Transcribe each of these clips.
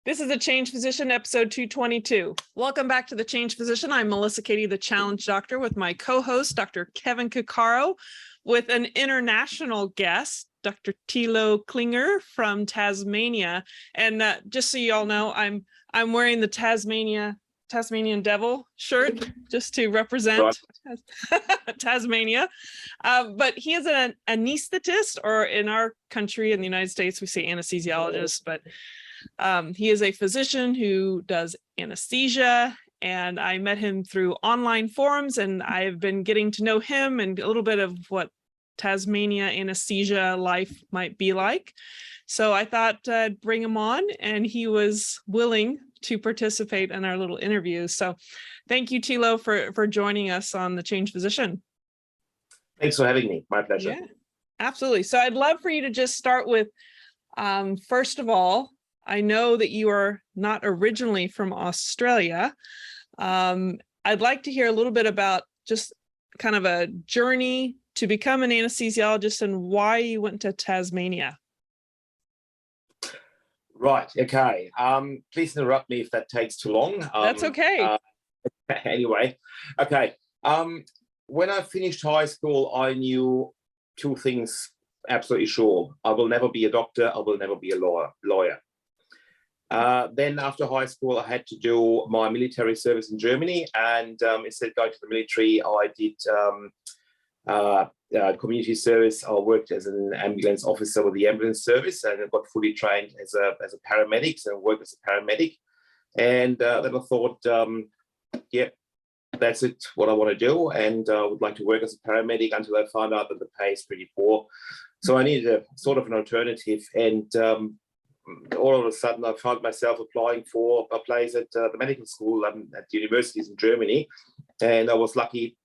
This is the Change Physician, episode 222. Welcome back to the Change Physician. I'm Melissa Katie, the Challenge Doctor, with my co-host, Dr. Kevin Cuccaro, with an international guest, Dr. Tilo Klinger from Tasmania. And just so you all know, I'm wearing the Tasmanian Devil shirt just to represent Tasmania. But he is an anaesthetist, or in our country, in the United States, we say anesthesiologist, but he is a physician who does anesthesia, and I met him through online forums, and I've been getting to know him and a little bit of what Tasmania anesthesia life might be like. So I thought I'd bring him on, and he was willing to participate in our little interview. So thank you, Tilo, for joining us on the Change Physician. Thanks for having me. My pleasure. Yeah, absolutely. So I'd love for you to just start with, first of all, I know that you are not originally from Australia. I'd like to hear a little bit about just kind of a journey to become an anesthesiologist and why you went to Tasmania. Right. Okay. Please interrupt me if that takes too long. That's okay. Anyway, okay. When I finished high school, I knew two things absolutely sure. I will never be a doctor. I will never be a lawyer. Then after high school, I had to do my military service in Germany, and instead of going to the military, I did community service. I worked as an ambulance officer with the ambulance service, and I got fully trained as a paramedic, so I worked as a paramedic. And then I thought, yeah, that's it, what I want to do, and I would like to work as a paramedic until I found out that the pay is pretty poor. So I needed a sort of an alternative, and all of a sudden I found myself applying for a place at the medical school at the universities in Germany, and I was lucky,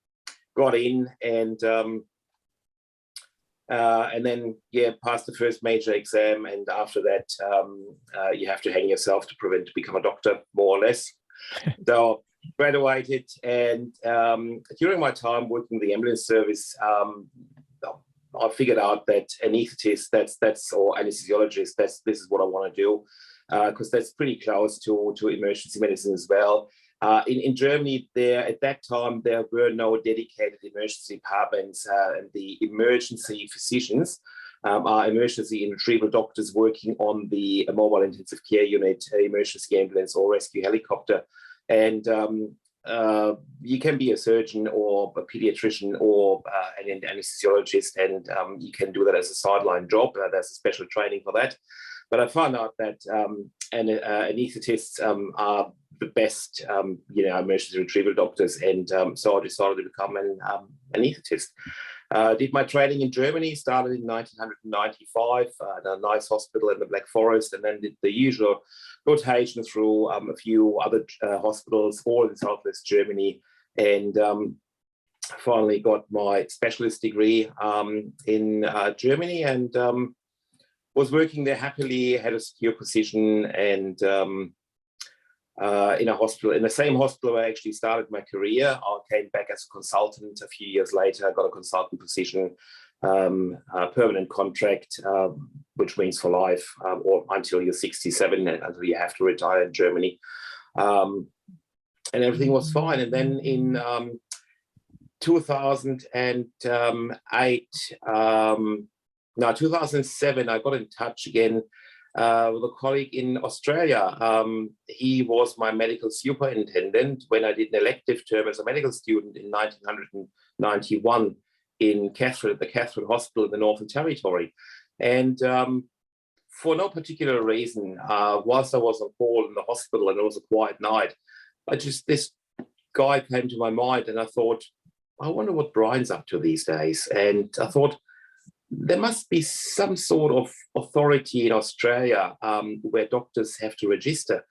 got in, and then passed the first major exam, and after that you have to hang yourself to become a doctor, more or less. So graduated, and during my time working in the ambulance service, I figured out that anaesthetist, or anesthesiologist, this is what I want to do, because that's pretty close to emergency medicine as well. In Germany, at that time, there were no dedicated emergency departments, and the emergency physicians are emergency and retrieval doctors working on the mobile intensive care unit, emergency ambulance, or rescue helicopter. And you can be a surgeon or a pediatrician or an anesthesiologist, and you can do that as a sideline job. There's a special training for that. But I found out that anesthetists are the best, emergency retrieval doctors, and so I decided to become an anaesthetist. Did my training in Germany, started in 1995 at a nice hospital in the Black Forest, and then did the usual rotation through a few other hospitals, all in Southwest Germany, and finally got my specialist degree in Germany, and was working there happily, had a secure position, and in the same hospital where I actually started my career. I came back as a consultant a few years later. I got a consultant position, a permanent contract, which means for life, or until you're 67, until you have to retire in Germany. And everything was fine. And then in 2007, I got in touch again with a colleague in Australia. He was my medical superintendent when I did an elective term as a medical student in 1991 in the Catherine Hospital in the Northern Territory. And for no particular reason, whilst I was on call in the hospital and it was a quiet night, this guy came to my mind, and I thought, I wonder what Brian's up to these days. And I thought, there must be some sort of authority in Australia where doctors have to register.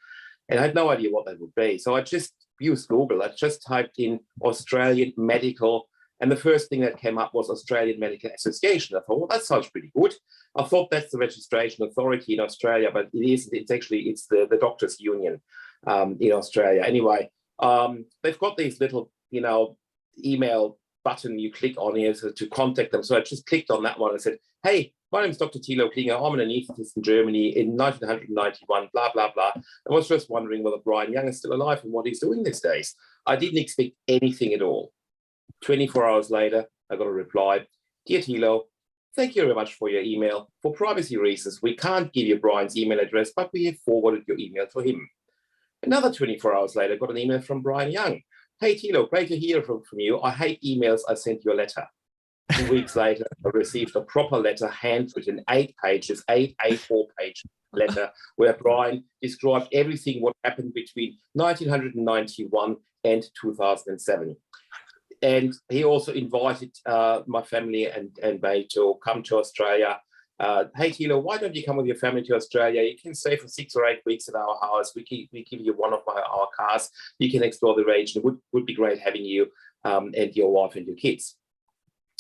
And I had no idea what that would be. So I just used Google. I just typed in Australian medical, and the first thing that came up was Australian Medical Association. I thought, well, that sounds pretty good. I thought that's the registration authority in Australia, but it isn't. It's the Doctors' Union in Australia. Anyway, they've got these little, email button you click on here to contact them. So I just clicked on that one and said, hey, my name is Dr. Tilo Klinger. I'm an anaesthetist in Germany in 1991, blah, blah, blah. I was just wondering whether Brian Young is still alive and what he's doing these days. I didn't expect anything at all. 24 hours later, I got a reply. Dear Tilo, thank you very much for your email. For privacy reasons, we can't give you Brian's email address, but we have forwarded your email to him. Another 24 hours later, I got an email from Brian Young. Hey, Tilo, great to hear from you. I hate emails. I sent you a letter. 2 weeks later, I received a proper letter, handwritten, 8 pages, 8 A4-page letter, where Brian described everything what happened between 1991 and 2007. And he also invited my family and me to come to Australia. Hey, Tilo, why don't you come with your family to Australia? You can stay for 6 or 8 weeks at our house. We give you one of our cars. You can explore the region. It would be great having you and your wife and your kids.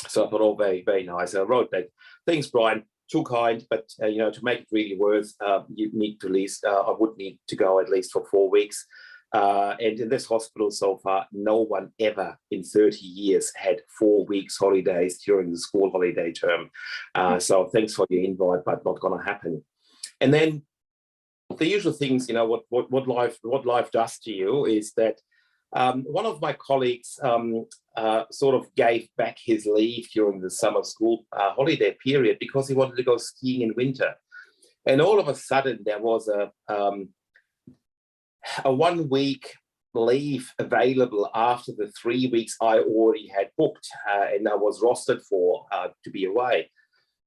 So I thought, oh, very, very nice. I wrote back, thanks, Brian, too kind, but, to make it really worth, you need to at least, I would need to go at least for 4 weeks. And in this hospital so far, no one ever in 30 years had 4 weeks holidays during the school holiday term. So thanks for your invite, but not going to happen. And then the usual things, what life does to you is that one of my colleagues sort of gave back his leave during the summer school holiday period because he wanted to go skiing in winter. And all of a sudden there was a 1 week leave available after the 3 weeks I already had booked and I was rostered for to be away.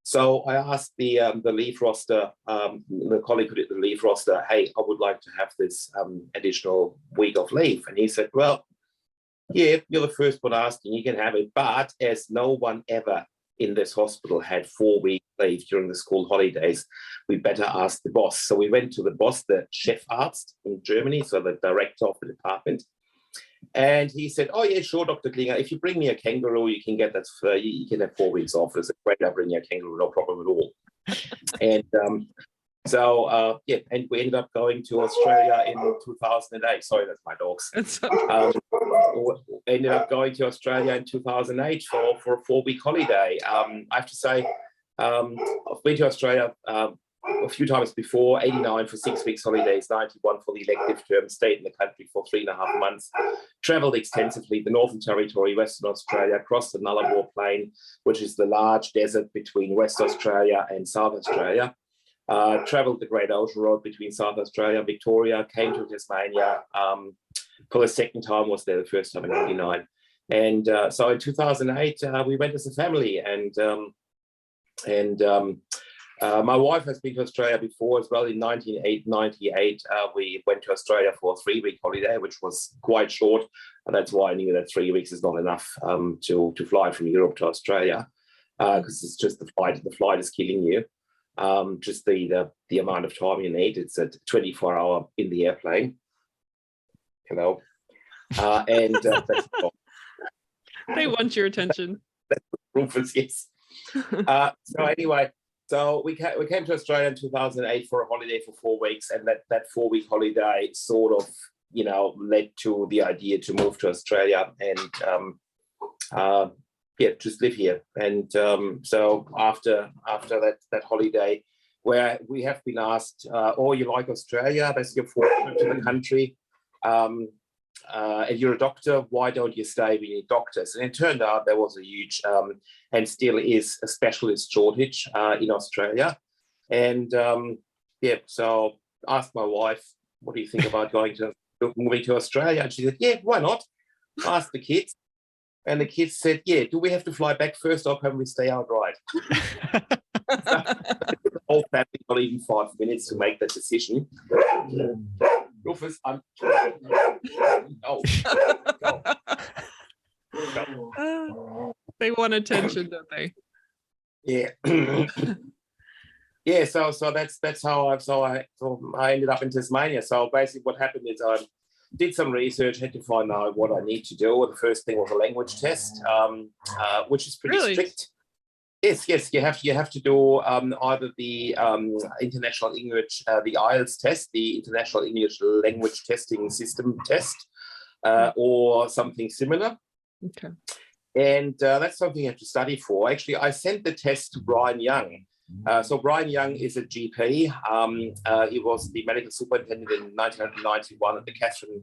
So I asked the leave roster, the colleague who did the leave roster, hey, I would like to have this additional week of leave. And he said, well, yeah, you're the first one asking, you can have it. But as no one ever in this hospital had 4 week leave during the school holidays, we better ask the boss. So we went to the boss, the Chefarzt in Germany, so the director of the department. And he said, oh, yeah, sure, Dr. Klinger, if you bring me a kangaroo, you can get that, you can have 4 weeks off. It's great, I bring you a kangaroo, no problem at all. And and we ended up going to Australia in 2008. Sorry, that's my dogs. Ended up going to Australia in 2008 for a 4 week holiday. I have to say, I've been to Australia a few times before, 89 for 6 weeks holidays, 91 for the elective term, stayed in the country for 3.5 months, travelled extensively, the Northern Territory, Western Australia, across the Nullarbor Plain, which is the large desert between West Australia and South Australia, travelled the Great Ocean Road between South Australia and Victoria, came to Tasmania for the second time, was there the first time in 89. And so in 2008, we went as a family my wife has been to Australia before as well. In 1998, we went to Australia for a 3 week holiday, which was quite short. And that's why I knew that 3 weeks is not enough to fly from Europe to Australia, because it's just the flight is killing you. Just the amount of time you need. It's a 24-hour in the airplane. That's They want your attention. Rufus, yes. So anyway, so we came to Australia in 2008 for a holiday for 4 weeks, and that 4 week holiday sort of, led to the idea to move to Australia and just live here. And so after that holiday, where we have been asked, oh, you like Australia? That's your fourth trip to the country. And you're a doctor, why don't you stay? We need doctors. And it turned out there was a huge, and still is, a specialist shortage in Australia. And so I asked my wife, what do you think about moving to Australia? And she said, yeah, why not? I asked the kids. And the kids said, yeah, do we have to fly back first or can we stay outright? The whole family got even 5 minutes to make that decision. Rufus, I'm no. They want attention, don't they? Yeah. Yeah, so that's how I ended up in Tasmania. So basically what happened is I did some research, had to find out what I need to do. The first thing was a language test, which is pretty strict. Yes, you have to do either the International English, the IELTS test, the International English Language Testing System test, or something similar. Okay. And that's something you have to study for. Actually, I sent the test to Brian Young So Brian Young is a GP. He was the medical superintendent in 1991 at the Catherine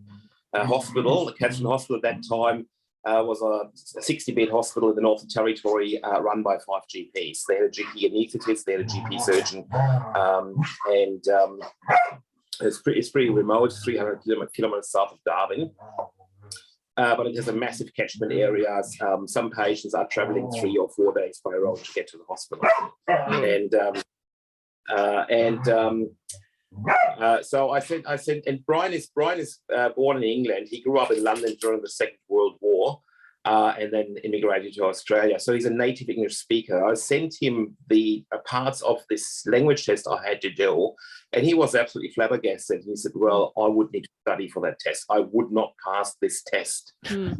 Hospital. The Catherine Hospital at that time was a 60-bed hospital in the Northern Territory run by 5 GPs. They had a GP anaesthetist, they had a GP surgeon, and it's pretty remote, 300 kilometers south of Darwin. But it has a massive catchment area. Some patients are traveling 3 or 4 days by road to get to the hospital. So I said, and Brian is born in England. He grew up in London during the Second World War, and then immigrated to Australia. So he's a native English speaker. I sent him the parts of this language test I had to do, and he was absolutely flabbergasted. He said, "Well, I would need to study for that test. I would not pass this test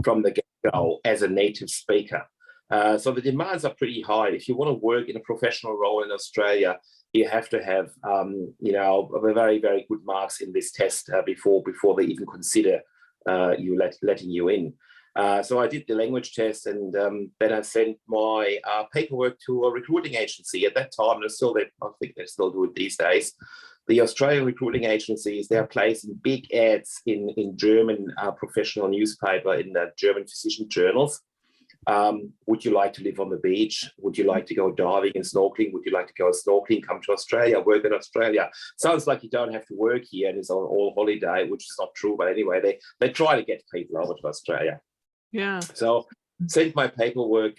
from the get-go as a native speaker." So the demands are pretty high. If you want to work in a professional role in Australia, you have to have, very, very good marks in this test before they even consider letting you in. So I did the language test, and then I sent my paperwork to a recruiting agency. At that time, I think they still do it these days. The Australian recruiting agencies, they're placing big ads in German professional newspaper, in the German physician journals. Would you like to live on the beach? Would you like to go diving and snorkeling? Would you like to go snorkeling? Come to Australia, work in Australia. Sounds like you don't have to work here and it's on all holiday, which is not true. But anyway, they try to get people over to Australia. Yeah. So sent my paperwork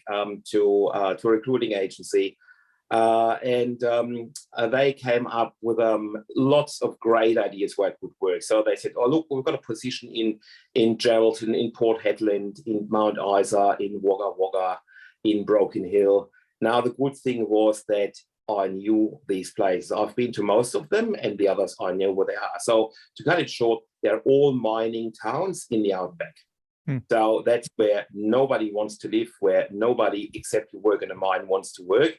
to a recruiting agency, and they came up with lots of great ideas where it would work. So they said, "Oh, look, we've got a position in Geraldton, in Port Hedland, in Mount Isa, in Wagga Wagga, in Broken Hill." Now, the good thing was that I knew these places. I've been to most of them, and the others I know where they are. So to cut it short, they're all mining towns in the outback. So that's where nobody wants to live, where nobody except who work in a mine wants to work.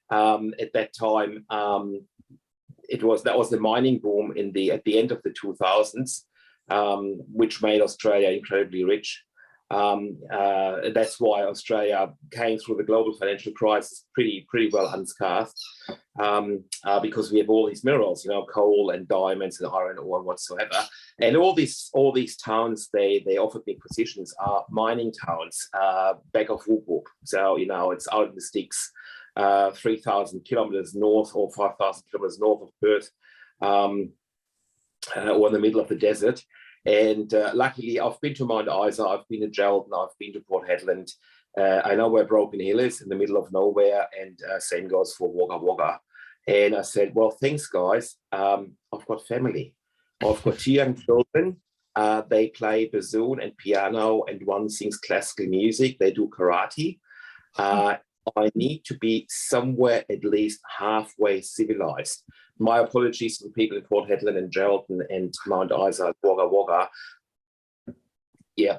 At that time, that was the mining boom at the end of the 2000s, which made Australia incredibly rich. That's why Australia came through the global financial crisis pretty well unscathed, because we have all these minerals, coal and diamonds and iron ore and whatsoever. And all these towns they offered me positions are mining towns, back of Whoop. So it's out in the sticks, 3,000 kilometers north or 5,000 kilometers north of Perth, or in the middle of the desert. And luckily, I've been to Mount Isa, I've been to Geraldton, I've been to Port Hedland. I know where Broken Hill is, in the middle of nowhere, and same goes for Wagga Wagga. And I said, "Well, thanks, guys. I've got family. I've got 2 young children. They play bassoon and piano, and one sings classical music. They do karate. I need to be somewhere at least halfway civilized." My apologies to the people in Port Hedland and Geraldton and Mount Isa, Wagga Wagga. Yeah,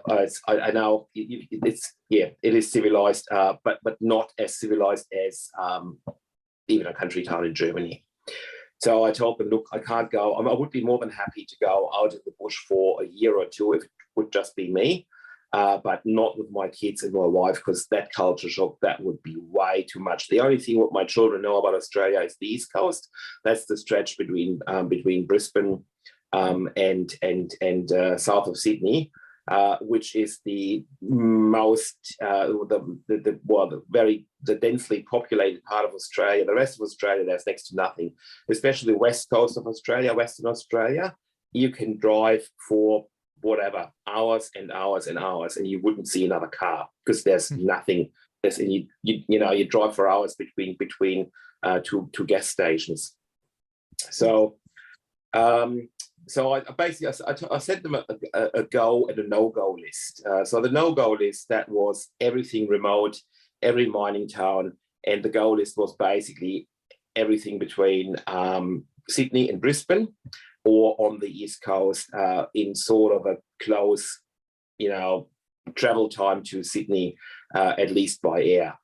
I know it is civilized, but not as civilized as even a country town in Germany. So I told them, "Look, I can't go. I would be more than happy to go out of the bush for a year or two if it would just be me. But not with my kids and my wife, because that culture shock, that would be way too much. The only thing what my children know about Australia is the East Coast. That's the stretch between Brisbane and south of Sydney, which is the most the densely populated part of Australia. The rest of Australia, there's next to nothing. Especially the west coast of Australia, Western Australia, you can drive for whatever, hours and hours and hours, and you wouldn't see another car because there's nothing. You drive for hours between two gas stations. So I basically sent them a go and a no-go list. So the no-go list, that was everything remote, every mining town, and the go list was basically everything between Sydney and Brisbane, or on the East Coast, in sort of a close, travel time to Sydney, at least by air,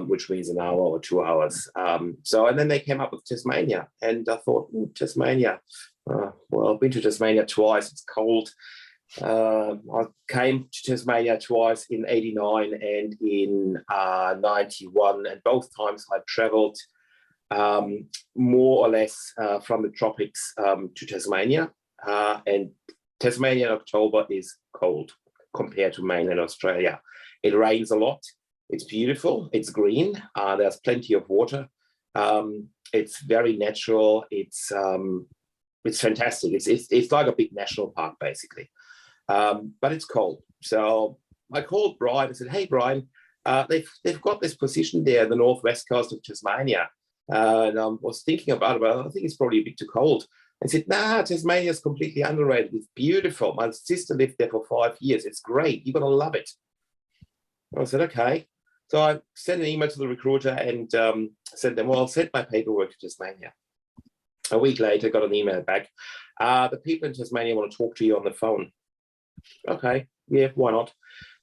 which means an hour or 2 hours. And then they came up with Tasmania, and I thought, Tasmania. Well, I've been to Tasmania twice. It's cold. I came to Tasmania twice, in '89 and in '91, and both times I travelled more or less from the tropics to Tasmania. And Tasmania in October is cold compared to mainland Australia. It rains a lot. It's beautiful. It's green. There's plenty of water. It's very natural. It's fantastic. It's like a big national park, basically. But it's cold. So I called Brian and said, "Hey, Brian, they've got this position there, the northwest coast of Tasmania." And I was thinking about it, but I think it's probably a bit too cold. I said, "Nah, Tasmania is completely underrated. It's beautiful. My sister lived there for 5 years. It's great. You're going to love it." I said, "Okay." So I sent an email to the recruiter and said them, "Well, I'll send my paperwork to Tasmania." A week later, got an email back. "The people in Tasmania want to talk to you on the phone." Okay, yeah, why not?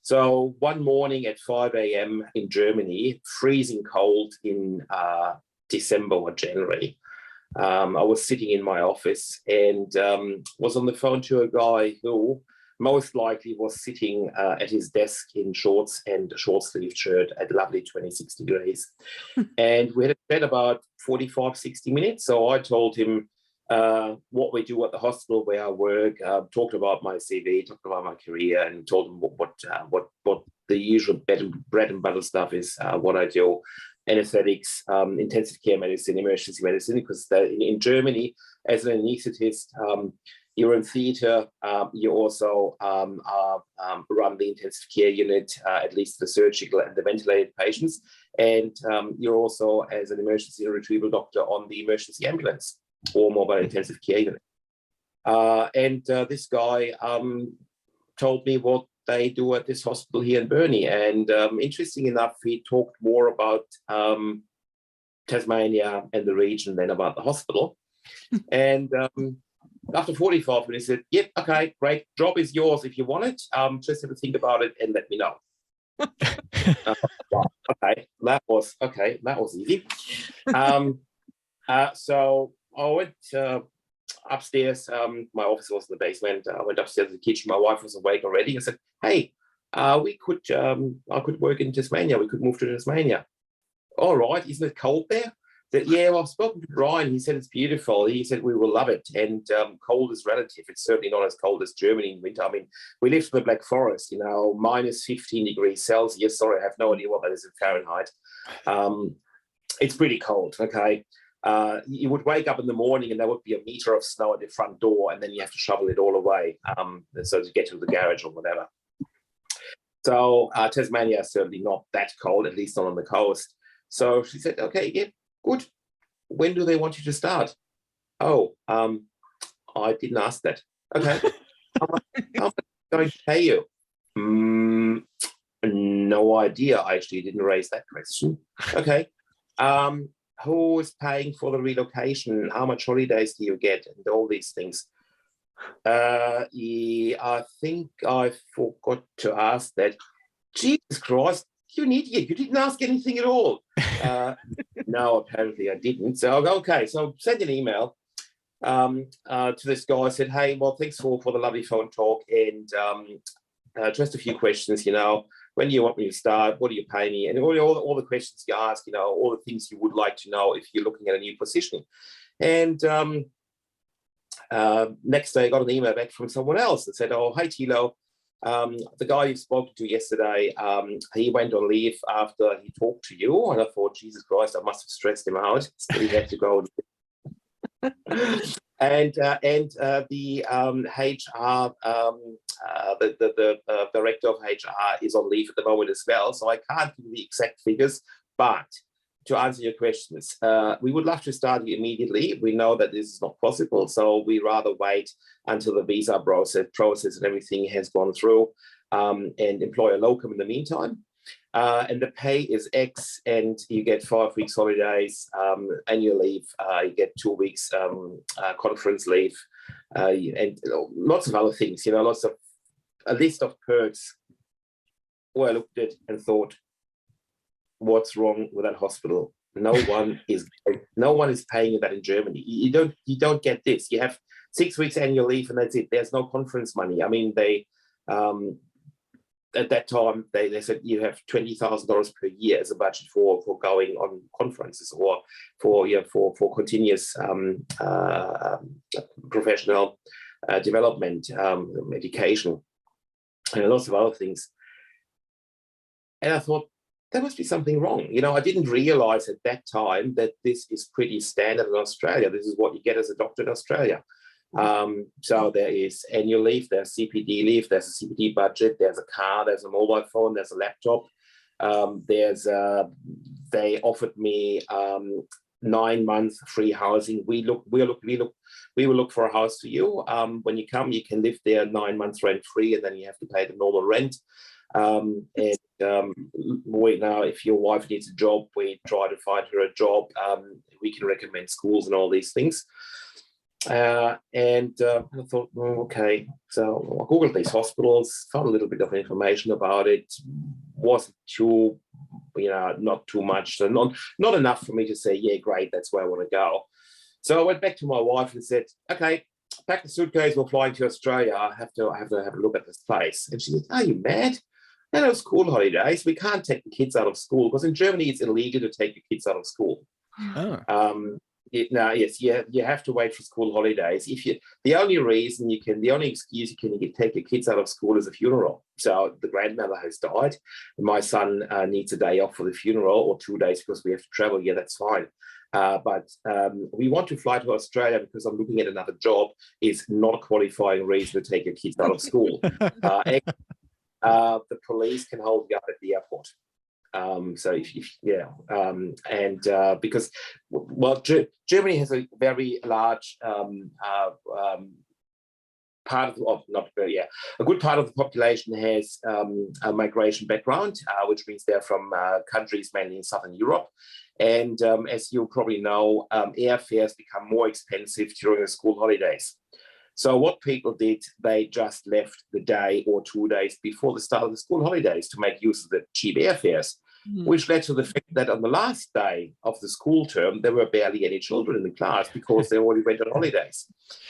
So one morning at 5 a.m. in Germany, freezing cold in December or January, I was sitting in my office and was on the phone to a guy who most likely was sitting at his desk in shorts and a short sleeve shirt at lovely 26 degrees. And we had a chat about 45, 60 minutes. So I told him what we do at the hospital where I work, talked about my CV, talked about my career, and told him what the usual bread and butter stuff is, what I do. Anesthetics, intensive care medicine, emergency medicine, because in Germany, as an anaesthetist, you're in theatre, you also run the intensive care unit, at least the surgical and the ventilated patients, and you're also, as an emergency retrieval doctor, on the emergency ambulance or mobile intensive care unit. And this guy told me what they do at this hospital here in Burnie. And interesting enough, he talked more about Tasmania and the region than about the hospital. And after 45 minutes, he said, "Yep, okay, great. Job is yours if you want it. Just have to think about it and let me know." Okay, that was easy. So I went upstairs. My office was in the basement. I went upstairs to the kitchen. My wife was awake already. I said, "Hey, I could work in Tasmania. We could move to Tasmania." "All right, isn't it cold there?" That, "Yeah, well, I've spoken to Brian. He said it's beautiful. He said we will love it. And cold is relative. It's certainly not as cold as Germany in winter. I mean, we live in the Black Forest, minus 15 degrees Celsius. Sorry, I have no idea what that is in Fahrenheit. It's pretty cold, okay? You would wake up in the morning and there would be a meter of snow at the front door, and then you have to shovel it all away so to get to the garage or whatever. So Tasmania is certainly not that cold, at least not on the coast. So she said, "Okay, yeah, good. When do they want you to start?" "Oh, I didn't ask that." "Okay. How much am I going to pay you?" No idea. I actually didn't raise that question." "Okay. Who is paying for the relocation? How much holidays do you get?" And all these things. Yeah, I think I forgot to ask that. Jesus Christ, you're an idiot. You didn't ask anything at all. No, apparently I didn't. So, okay, so send an email to this guy. I said, "Hey, well, thanks for the lovely phone talk, and just a few questions, when do you want me to start? What do you pay me?" And all the questions you ask, all the things you would like to know if you're looking at a new position. And next day I got an email back from someone else that said, "Oh, hey, Tilo, the guy you spoke to yesterday, he went on leave after he talked to you." And I thought, Jesus Christ, I must have stressed him out. So he had to go. And the HR, the director of HR is on leave at the moment as well. So I can't give you the exact figures, but to answer your questions, we would love to start you immediately. We know that this is not possible, so we rather wait until the visa process and everything has gone through, and employ a locum in the meantime. And the pay is X, and you get 5 weeks holidays, annual leave, you get 2 weeks conference leave, and lots of other things, lots of a list of perks. Well, I looked at it and thought, what's wrong with that hospital? No one is paying you that in Germany. You don't get this. You have 6 weeks annual leave and that's it. There's no conference money. I mean, at that time, they said you have $20,000 per year as a budget for going on conferences or for continuous professional development, education, and lots of other things. And I thought, there must be something wrong. I didn't realize at that time that this is pretty standard in Australia. This is what you get as a doctor in Australia. So there is annual leave, there's CPD leave, there's a CPD budget, there's a car, there's a mobile phone, there's a laptop. They offered me 9 months free housing. We will look for a house for you. When you come, you can live there 9 months rent free, and then you have to pay the normal rent. Now, if your wife needs a job, we try to find her a job. We can recommend schools and all these things. I thought, okay. So I Googled these hospitals, found a little bit of information about it. Wasn't too, not too much. So not enough for me to say, yeah, great, that's where I want to go. So I went back to my wife and said, okay, pack the suitcase, we're flying to Australia. I have to have a look at this place. And she said, are you mad? No, school holidays. We can't take the kids out of school because in Germany it's illegal to take your kids out of school. Oh. Yes, you have to wait for school holidays. The only excuse you can take your kids out of school is a funeral. So the grandmother has died, and my son needs a day off for the funeral or 2 days because we have to travel. Yeah, that's fine. But we want to fly to Australia because I'm looking at another job is not a qualifying reason to take your kids out of school. The police can hold you up at the airport. Because Germany has a very large a good part of the population has a migration background, which means they're from countries mainly in Southern Europe. And as you probably know, airfares become more expensive during the school holidays. So what people did, they just left the day or 2 days before the start of the school holidays to make use of the cheap airfares, which led to the fact that on the last day of the school term, there were barely any children in the class because they already went on holidays.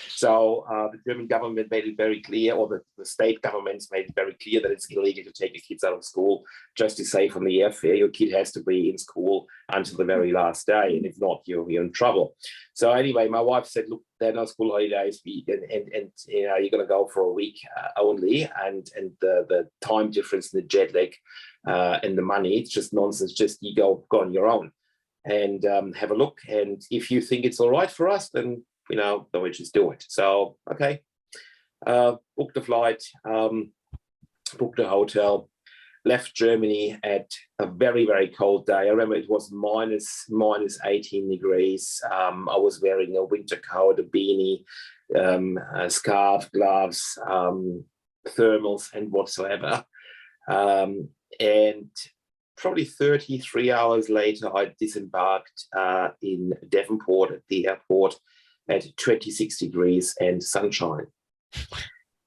So the German government made it very clear, or the state governments made it very clear that it's illegal to take your kids out of school just to save on the airfare. Your kid has to be in school until the very last day, and if not, you're in trouble. So anyway, my wife said, look, there are no school holidays, and you're going to go for a week only, and the time difference and the jet lag and the money, it's just nonsense. Just you go on your own and have a look, and if you think it's all right for us, then then we just do it. So okay, booked the flight, booked a hotel, left Germany at a very, very cold day. I remember it was minus 18 degrees. I was wearing a winter coat, a beanie, a scarf, gloves, thermals, and whatsoever. And probably 33 hours later, I disembarked in Devonport at the airport at 26 degrees and sunshine.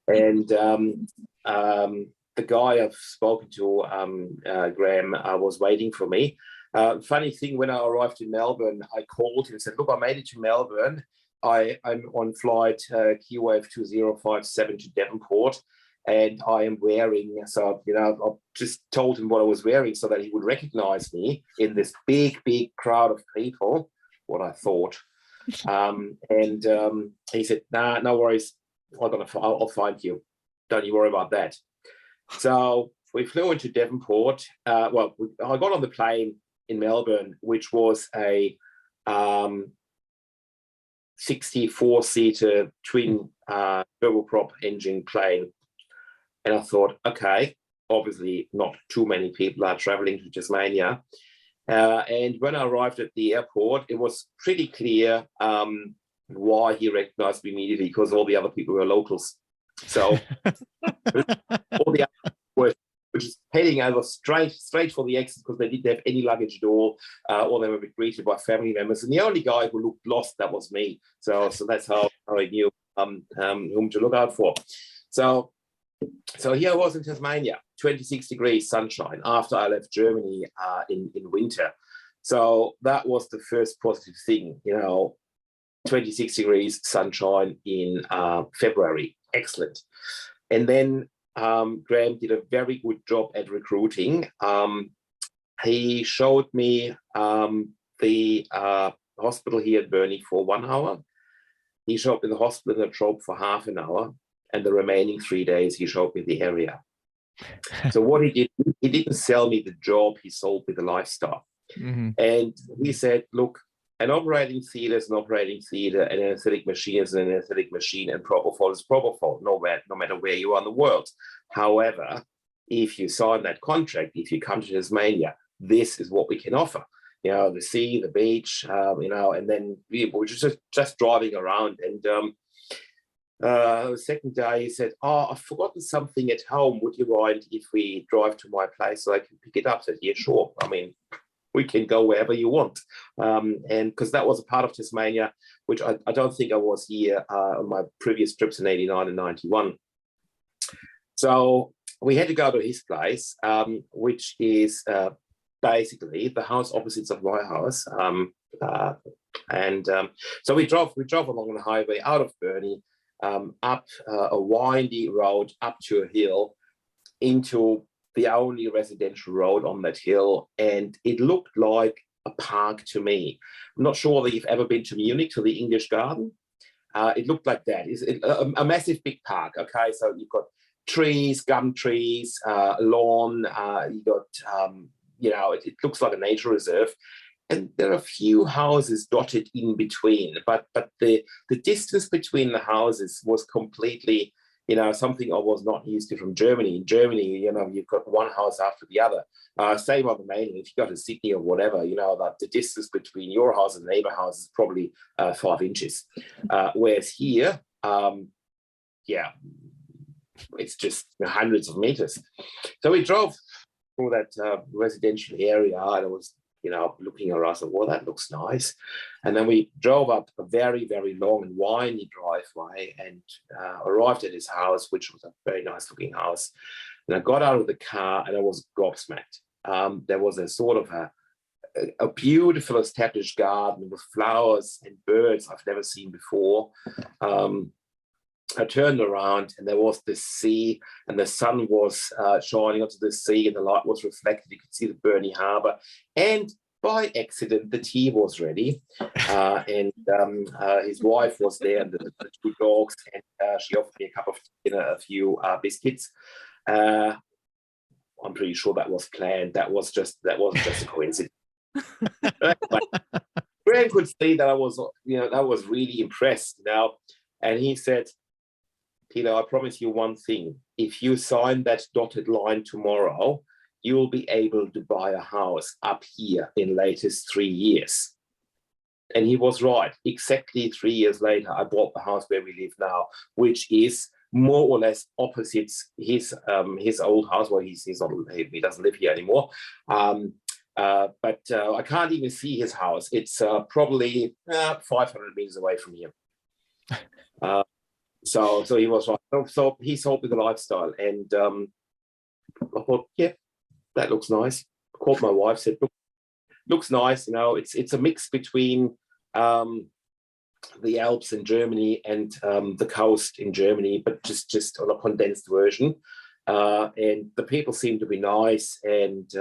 And the guy I've spoken to, Graham, was waiting for me. Funny thing, when I arrived in Melbourne, I called him and said, look, I made it to Melbourne. I'm on flight QWave 2057 to Devonport, and I am wearing, so, I just told him what I was wearing so that he would recognize me in this big, big crowd of people, what I thought. He said, nah, no worries. I'll find you. Don't you worry about that. So we flew into Devonport. I got on the plane in Melbourne, which was a 64-seater twin turboprop engine plane. And I thought, okay, obviously not too many people are traveling to Tasmania. And when I arrived at the airport, it was pretty clear why he recognized me immediately, because all the other people were locals. So all the other were just heading over straight for the exit because they didn't have any luggage at all, or they were greeted by family members. And the only guy who looked lost, that was me. So that's how I knew whom to look out for. So here I was in Tasmania, 26 degrees sunshine after I left Germany in winter. So that was the first positive thing, 26 degrees sunshine in February. Excellent. And then Graham did a very good job at recruiting. He showed me the hospital here at Burnie for 1 hour. He showed me the hospital in a job for half an hour, and the remaining 3 days he showed me the area. So what he did, he didn't sell me the job, he sold me the lifestyle. Mm-hmm. And he said, look, an operating theatre is an operating theatre, an anaesthetic machine is an anaesthetic machine, and propofol is propofol, no matter where you are in the world. However, if you sign that contract, if you come to Tasmania, this is what we can offer. You know, the sea, the beach, you know, and then we were just driving around. And the second day he said, oh, I've forgotten something at home. Would you mind if we drive to my place so I can pick it up? I said, yeah, sure. I mean, we can go wherever you want. And because that was a part of Tasmania, which I don't think I was here on my previous trips in 89 and 91. So we had to go to his place, which is basically the house opposite of my house. So we drove along the highway out of Burnie, up a windy road, up to a hill, into the only residential road on that hill, and it looked like a park to me. I'm not sure whether you've ever been to Munich, to the English Garden. It looked like that. It's a massive big park, okay? So you've got trees, gum trees, lawn, you got, you know, it looks like a nature reserve. And there are a few houses dotted in between, but the distance between the houses was completely, you know, something I was not used to from Germany. In Germany, you know, you've got one house after the other. Same on the mainland. If you go to Sydney or whatever, you know, that the distance between your house and the neighbour house is probably 5 inches. Whereas here, yeah, it's just hundreds of meters. So we drove through that residential area, and it was, you know, looking around, so, well, that looks nice. And then we drove up a very, very long and windy driveway and arrived at his house, which was a very nice looking house. And I got out of the car and I was gobsmacked. There was a sort of a beautiful established garden with flowers and birds I've never seen before. I turned around and there was the sea, and the sun was shining onto the sea, and the light was reflected. You could see the Burnie Harbour, and by accident the tea was ready, and his wife was there, and the 2 dogs, and she offered me a cup of tea and a few biscuits. I'm pretty sure that was planned. That wasn't just a coincidence. But Graham could see that I was, you know, that was really impressed now, and he said, Tilo, I promise you one thing. If you sign that dotted line tomorrow, you will be able to buy a house up here in latest 3 years. And he was right. Exactly 3 years later, I bought the house where we live now, which is more or less opposite his old house. Well, he doesn't live here anymore. But I can't even see his house. It's probably 500 meters away from here. So he was right. So he sold me the lifestyle, and I thought, yeah, that looks nice. I called my wife, said, look, looks nice. You know, it's a mix between the Alps in Germany and the coast in Germany, but just on a condensed version. And the people seem to be nice, and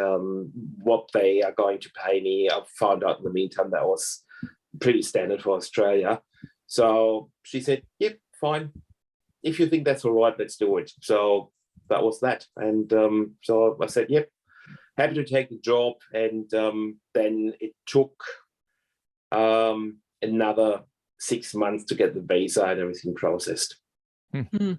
what they are going to pay me, I've found out in the meantime that was pretty standard for Australia. So she said, yep, fine. If you think that's all right, let's do it. So that was that. And so I said, yep, happy to take the job. And then it took another 6 months to get the visa and everything processed. Mm-hmm.